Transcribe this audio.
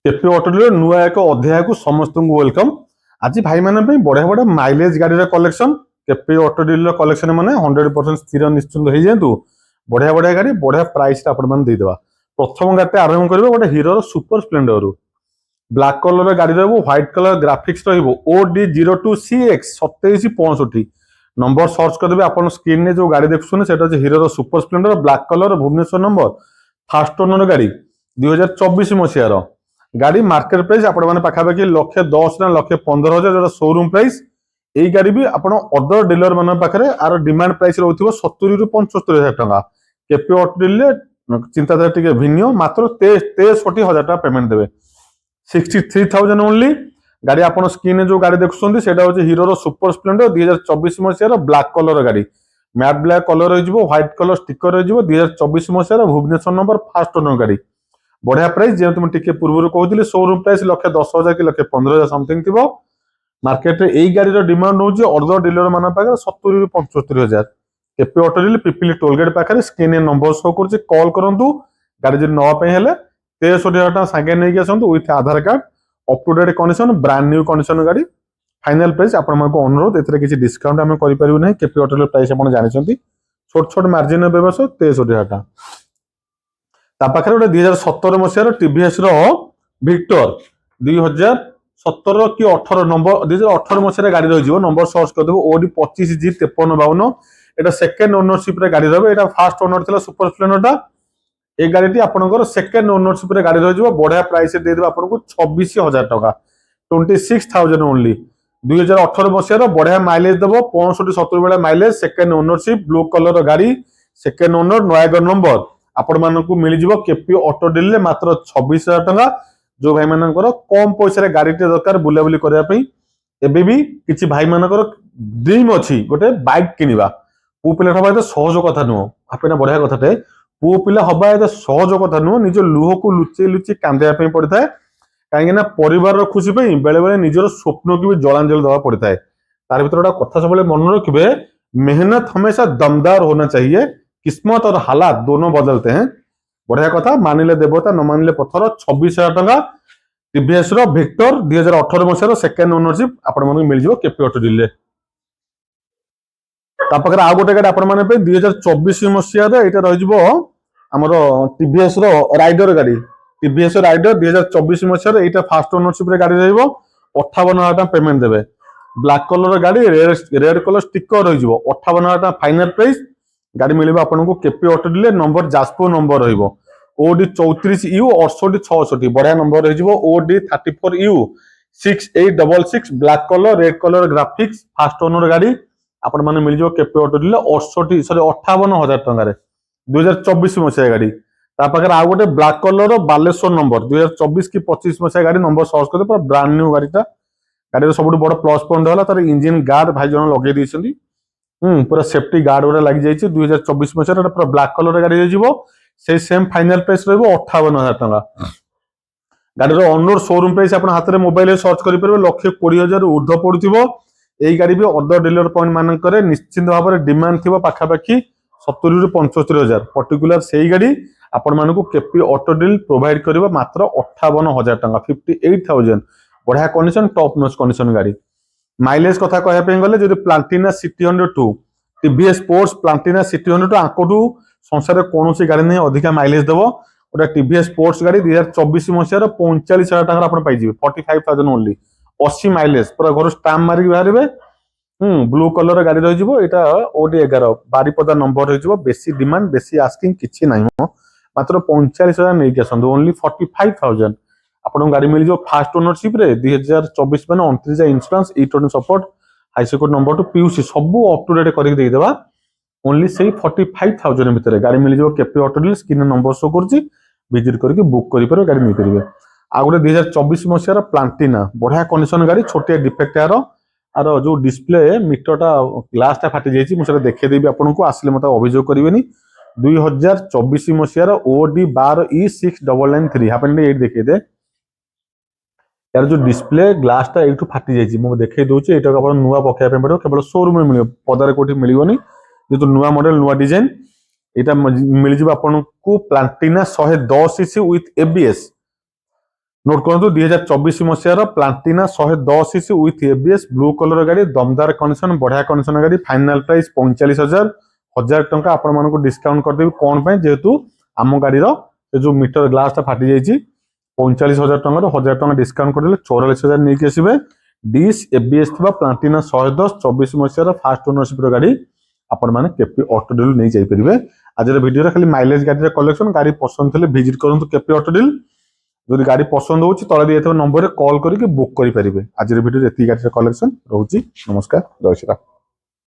KP ऑटोडीलर नुआ एक अध्याय को समस्त वेलकम। आज भाई माने बढ़िया बढ़िया माइलेज गाड़ी कलेक्शन केपी ऑटोडीलर कलेक्शन माने 100% स्थिर निश्चिंत हो जातु। बढ़िया बढ़िया गाड़ी बढ़िया प्राइस देदेवा। प्रथम गाड़ी आरंभ करेंगे गोटे Hero Super Splendor black colour गाड़ी white colour graphics OD02CX 2765 number search करेंगे आप स्क्रीन में जो गाड़ी देखुए Hero Super Splendor black colour Bhubaneswar number first owner गाड़ी 2024 मसीहार गाड़ी मार्केट प्राइस आपने पाखापाखि 1,10,000 ना 1,15,000 जो शोरूम प्राइस। यही गाड़ी भी आप अदर डीलर मान पाखे आर डिमांड प्राइस रोक 70 ରୁ 75,000 टका। केपी ऑटोडीलर चिंताधारा टी भिन्न मात्र 63,000 टका पेमेंट देवे 63,000 ओनली। गाड़ी आप स्क्रीन जो गाड़ी देखुं हीरो सुपर स्प्लेंडर 2024 मसीहार ब्लैक कलर गाड़ी matte black colour white colour sticker 2024 मसीहार भुवनेश्वर नंबर फास्ट ओनर गाड़ी बढ़िया प्राइस जेहेतु मुझे पूर्व कहती शोरूम प्राइस 1,10,000 कि 1,15,000 समथिंग थी। मार्केट में यही गाड़ी डिमांड हो अदर डीलर मान पाखे 70 ରୁ 75,000। केपी ऑटोडीलर पिपिली टोलगेट पाखे स्क्रीन नंबर शो कर कॉल करूँ गाड़ी जब नापी 63,000 टका सागे नहीं आसतु with Aadhaar card up to date condition brand new condition गाड़ी फाइनल प्राइस आपको अनुरोध ए डिस्काउंट आम करें केपी ऑटोडीलर प्राइस आप जानते छोट छोट मार्जिन व्यवसाय 63,000 टका। पाखे गोटे 2017 मसीहार टीवीएस विक्टर 2017 कि 18 नंबर 2018 मसीहार गाड़ी रही नंबर सर्च करदेव OD25G5352 एटा सेकेंड ओनरशिप गाड़ी रहा फास्ट ओनर था सुपर स्प्लेंडर ये गाड़ी आपंकर सेकेंड ओनरशिप गाड़ी रही बढ़िया प्राइस देदेव आपको 26,000 टका 26,000 ओनली। 2018 मसीहार बढ़िया माइलेज देव 65-70 बेला mileage second ownership blue colour गाड़ी सेकेंड ओनर नयागढ़ नंबर आपण मानकु मिल जिवो केपी ऑटोडीलर मात्र 26,000 टका। जो भाई मानकर कम पैसा गाड़ी दरकार बुलाबुली करने एबे भी किछि भाई मानकर ड्रीम अच्छी गोटे बाइक किनिबा पु पिला हवा तो सहज कथा नुह आपने बढ़िया कथाटे पु पिला हवा तो सहज कथा नुह निज लुह को लुचेई लुचेई कांदिया पड़ता है कहीं परिवार खुशी बेले बेले निजर स्वप्न की भी जलांजलि दवा पड़ता है। तार भर गोटे कथा सब मन रखिए मेहनत हमेशा दमदार होना चाहिए किस्मत और हालात दोनों बदलते हैं। बढ़िया कथा मानिले देवता न मानिले पत्थर 26,000 टका टीवीएस विक्टर 2018 मसीहार सेकेंड ओनरशिप आपको मिल जाए केपी ऑटोडीलर। पाखे आउ गोटे गाड़ी आपण 2024 मसीहार यहाँ रहीमर टीवीएस राइडर गाड़ी टीवीएस राइडर 2024 मसीहार यहाँ फास्ट ओनरशिप गाड़ी रही 58,000 टका पेमेंट देवे ब्लैक कलर गाड़ी रेड कलर स्टिकर रही 58,000 टका फाइनल प्राइस। गाड़ी मिले आपको केपी ऑटोडीलर नंबर जाजपुर नंबर रही OD34U 6866 बढ़िया नंबर रही OD34U 6866 black colour red colour graphics fast owner गाड़ी आपण माने मिल जाओ केपी ऑटोडीलर 58,000 टकर 2024 मसीहा गाड़ी। पाखे आउ गोटे ब्लैक कलर बालेश्वर नंबर 2024 कि 25 मसीहा गाड़ी नंबर सर्च कर पूरा ब्रांड न्यू गाड़ीटा गाड़ी सब बड़ प्लस पॉइंट है तार इंजिन गार्ड भाई जन लगे पूरा सेफ्टी गार्ड गुड़ा लग जाए 2024 मसीहा पूरा ब्लैक कलर गाड़ी से सेम फाइनल प्राइस रही 58,000 टका। गाड़ी ऑनरोड शोरूम प्राइस आप हाथ में मोबाइल सर्च करेंगे 1,20,000 ऊर्ध्व पड़ुव। यही गाड़ी भी अदर डीलर पॉइंट मानक निश्चिंत भाव में डिमांड थी पाखापाखि 70 ରୁ 75,000 पर्टिकुलर से ही गाड़ी आपण केपी ऑटोडीलर प्रोवाइड कर मात्र 58,000 टका 58,000 बढ़िया कंडीशन टॉप नॉच कंडीशन गाड़ी। माइलेज कथा कहवाई गले जो Platina city 102 TVS sports Platina city 102 आंकटू संसार कौन गाड़ी नहीं अधिका माइलेज देव गोटे टीवीएस स्पोर्ट्स गाड़ी 2024 मसीहार 45,000 टका पाइबे 45,000 ओनली 80 माइलेज पूरा घर स्टाम्प मारिक बाहर ब्लू कलर गाड़ी रही OD11 बारिपदा नंबर रही बेसी डिमांड बेसी आस्किंग किसी ना मात्र 45,000 नहीं आसतु ओनली 45,000 आपको गाड़ी मिल जाए फास्ट ओनरशिप 2024 मैंने 29 insurance E20 support high court number 2 PUC सब up to date करदेवा only say 45,000 भितर गाड़ी मिल जाए केपी ऑटोडीलर स्क्रीन नंबर शो कर विजिट करके बुक कर गाड़ी नहीं पारे। आ गए 2024 मसीहार प्लाटिना बढ़िया कंडीशन गाड़ी छोटे डिफेक्ट यार जो डिस्प्ले मीटरटा ग्लासटा फाटी जाइए मुझे देखदेवी आपको आसिले मत अभियोग करेंगे 2024 मसीहार OD12E6993 हापेंड ये देखते यार जो डिस्प्ले ग्लासटा ये फाटी जाइए मुझे देखई दूसरी यहाँ नुआ पकड़ा पड़ो केवल शोरूम में मिले पदार कौटी मिलनी जो नुआ मॉडल नुआ डिजाइन यहाँ मिल जाए आपको Platina 110cc with ABS note करूँ 2024 मसीहार प्लांटिना 110cc with ABS blue colour गाड़ी दमदार कंडीशन बढ़िया कंडीशन गाड़ी फाइनाल प्राइस 45,000 1000 टंका आपण मानक डिस्काउंट करदेवी कौन पे जेहेतु आम गाड़ी जो मीटर ग्लास टा फाटी जाइए 45,000 टंका 1000 टंका डिस्काउंट करदे 44,000 नहीं आसवे डिस एबीएस थी प्लांटिना 110 24 मसीहार फास्ट ओनरशिप गाड़ी आपण मैंने केपी ऑटो डील नहीं जापरेंगे। आज वीडियो खाली माइलेज गाड़ी कलेक्शन गाड़ी पसंद थे विजिट करूँ केपी ऑटो डील जो गाड़ी पसंद हो तले दिए नंबर कॉल करके बुक करेंगे। आज वीडियो ये गाड़ी कलेक्शन रोचे। नमस्कार, जय श्री राम।